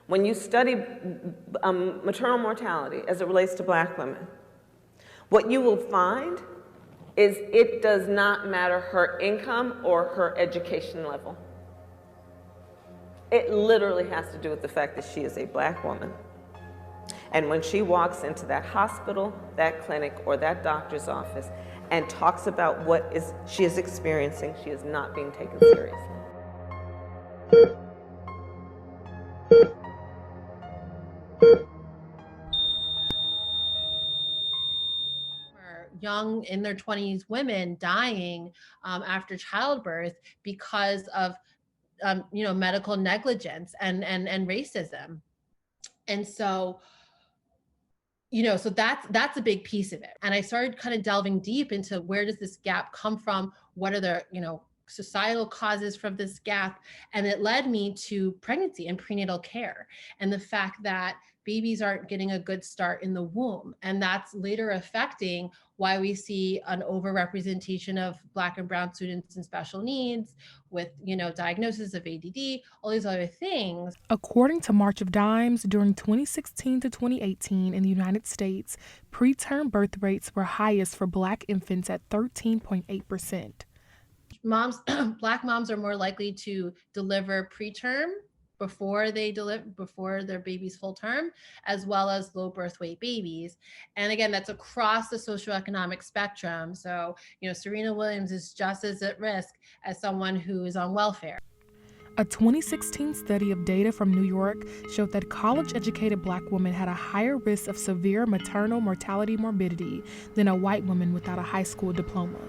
When you study maternal mortality as it relates to Black women, what you will find is it does not matter her income or her education level. It literally has to do with the fact that she is a Black woman. And when she walks into that hospital, that clinic, or that doctor's office and talks about what she is experiencing, she is not being taken seriously. Young in their 20s women dying after childbirth because of medical negligence and racism. And so so that's a big piece of it. And I started kind of delving deep into where does this gap come from, what are the societal causes from this gap, and it led me to pregnancy and prenatal care and the fact that babies aren't getting a good start in the womb, and that's later affecting why we see an overrepresentation of Black and brown students in special needs with diagnosis of ADD, all these other things. According to March of Dimes, during 2016 to 2018 in the United States, preterm birth rates were highest for Black infants at 13.8%. Black moms are more likely to deliver preterm before their baby's full term, as well as low birth weight babies. And again, that's across the socioeconomic spectrum. So, Serena Williams is just as at risk as someone who is on welfare. A 2016 study of data from New York showed that college-educated Black women had a higher risk of severe maternal mortality morbidity than a white woman without a high school diploma.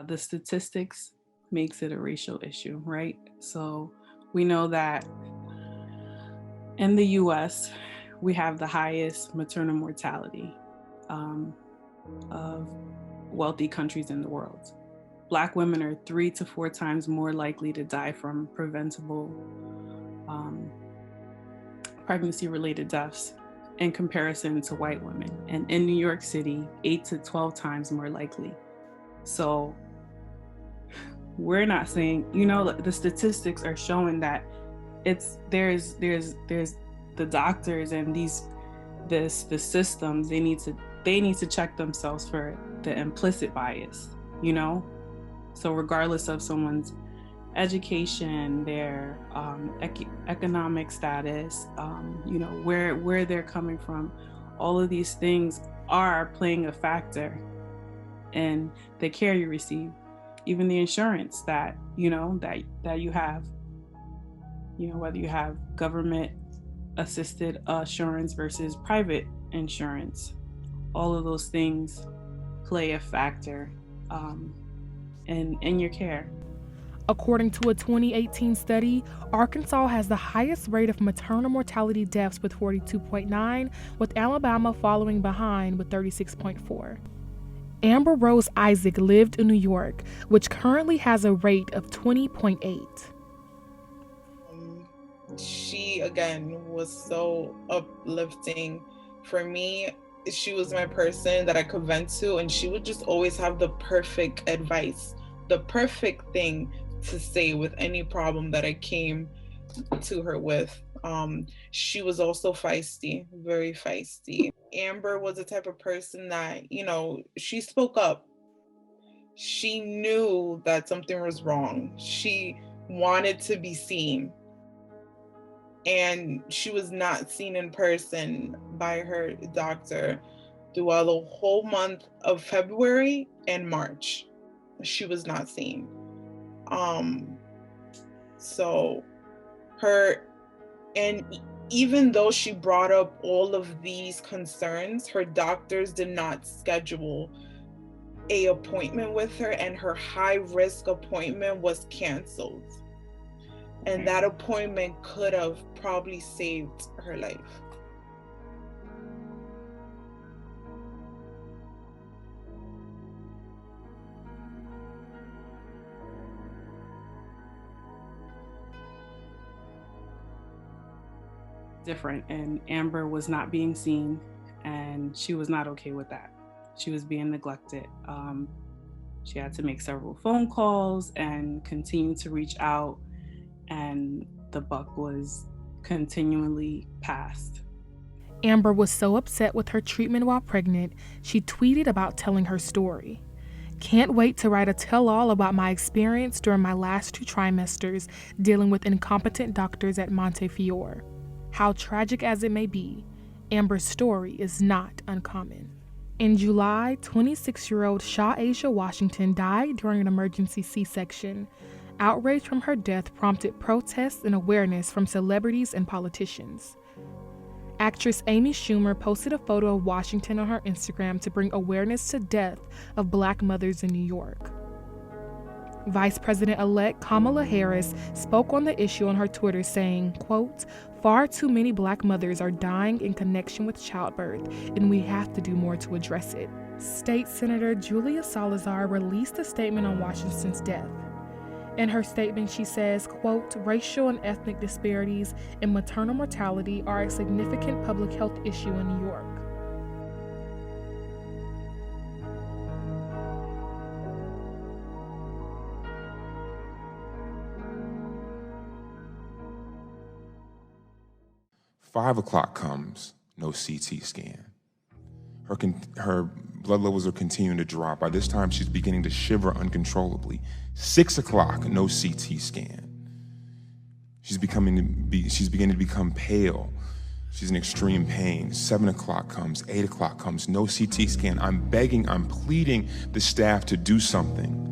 The statistics makes it a racial issue, right? So we know that in the US, we have the highest maternal mortality of wealthy countries in the world. Black women are 3 to 4 times more likely to die from preventable pregnancy-related deaths in comparison to white women. And in New York City, 8 to 12 times more likely. So we're not saying, the statistics are showing that there's the doctors and the systems, they need to check themselves for the implicit bias, So regardless of someone's education, their economic status, where they're coming from, all of these things are playing a factor in the care you receive, even the insurance that you have, whether you have government assisted insurance versus private insurance, all of those things play a factor in your care. According to a 2018 study, Arkansas has the highest rate of maternal mortality deaths with 42.9, with Alabama following behind with 36.4. Amber Rose Isaac lived in New York, which currently has a rate of 20.8. She, again, was so uplifting for me. She was my person that I could vent to, and she would just always have the perfect advice, the perfect thing to say with any problem that I came to her with. She was also feisty, very feisty. Amber was the type of person that, she spoke up. She knew that something was wrong. She wanted to be seen. And she was not seen in person by her doctor throughout the whole month of February and March. She was not seen. And even though she brought up all of these concerns, her doctors did not schedule an appointment with her, and her high risk appointment was canceled. And that appointment could have probably saved her life. different, and Amber was not being seen, and she was not okay with that. She was being neglected. She had to make several phone calls and continue to reach out, and the buck was continually passed. Amber was so upset with her treatment while pregnant, she tweeted about telling her story. "Can't wait to write a tell-all about my experience during my last 2 trimesters dealing with incompetent doctors at Montefiore. How tragic as it may be, Amber's story is not uncommon." In July, 26-year-old Shaw Asia Washington died during an emergency C-section. Outrage from her death prompted protests and awareness from celebrities and politicians. Actress Amy Schumer posted a photo of Washington on her Instagram to bring awareness to death of Black mothers in New York. Vice President-elect Kamala Harris spoke on the issue on her Twitter saying, quote, "Far too many Black mothers are dying in connection with childbirth, and we have to do more to address it." State Senator Julia Salazar released a statement on Washington's death. In her statement, she says, quote, "Racial and ethnic disparities in maternal mortality are a significant public health issue in New York. Five o'clock comes, no CT scan. Her blood levels are continuing to drop. By this time, she's beginning to shiver uncontrollably. 6 o'clock, no CT scan. She's beginning to become pale. She's in extreme pain. 7 o'clock comes, 8 o'clock comes, no CT scan. I'm begging, I'm pleading the staff to do something.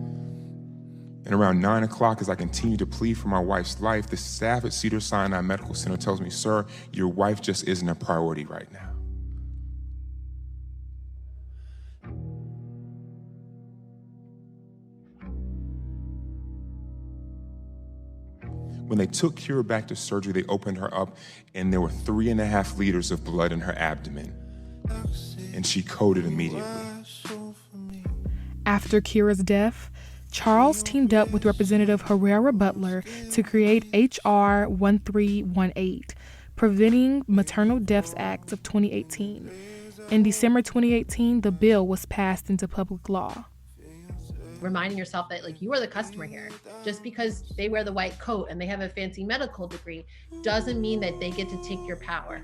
And around 9 o'clock, as I continue to plead for my wife's life, the staff at Cedars-Sinai Medical Center tells me, "Sir, your wife just isn't a priority right now." When they took Kira back to surgery, they opened her up, and there were 3.5 liters of blood in her abdomen, and she coded immediately. After Kira's death, Charles teamed up with Representative Herrera Butler to create H.R. 1318, Preventing Maternal Deaths Act of 2018. In December 2018, the bill was passed into public law. Reminding yourself that, like, you are the customer here. Just because they wear the white coat and they have a fancy medical degree doesn't mean that they get to take your power.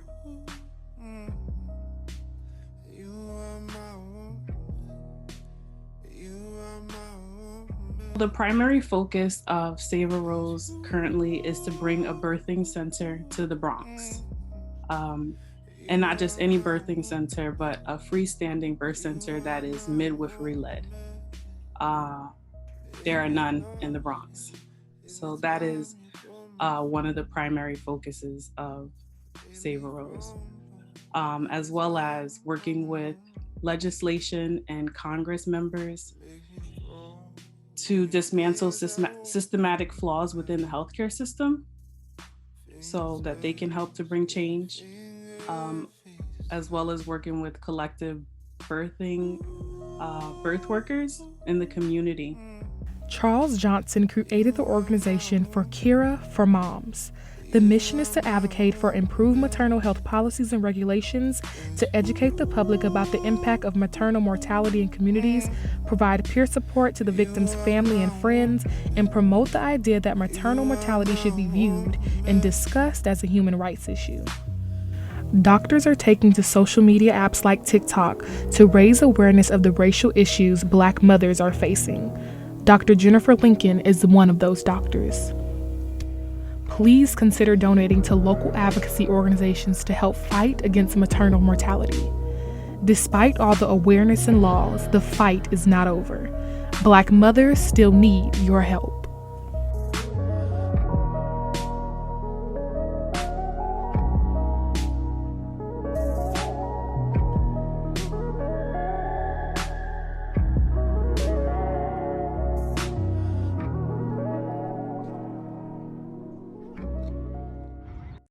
The primary focus of Save a Rose currently is to bring a birthing center to the Bronx. And not just any birthing center, but a freestanding birth center that is midwifery-led. There are none in the Bronx. So that is one of the primary focuses of Save a Rose, as well as working with legislation and Congress members to dismantle systematic flaws within the healthcare system so that they can help to bring change, as well as working with collective birthing birth workers in the community. Charles Johnson created the organization For Kira for Moms. The mission is to advocate for improved maternal health policies and regulations, to educate the public about the impact of maternal mortality in communities, provide peer support to the victim's family and friends, and promote the idea that maternal mortality should be viewed and discussed as a human rights issue. Doctors are taking to social media apps like TikTok to raise awareness of the racial issues Black mothers are facing. Dr. Jennifer Lincoln is one of those doctors. Please consider donating to local advocacy organizations to help fight against maternal mortality. Despite all the awareness and laws, the fight is not over. Black mothers still need your help.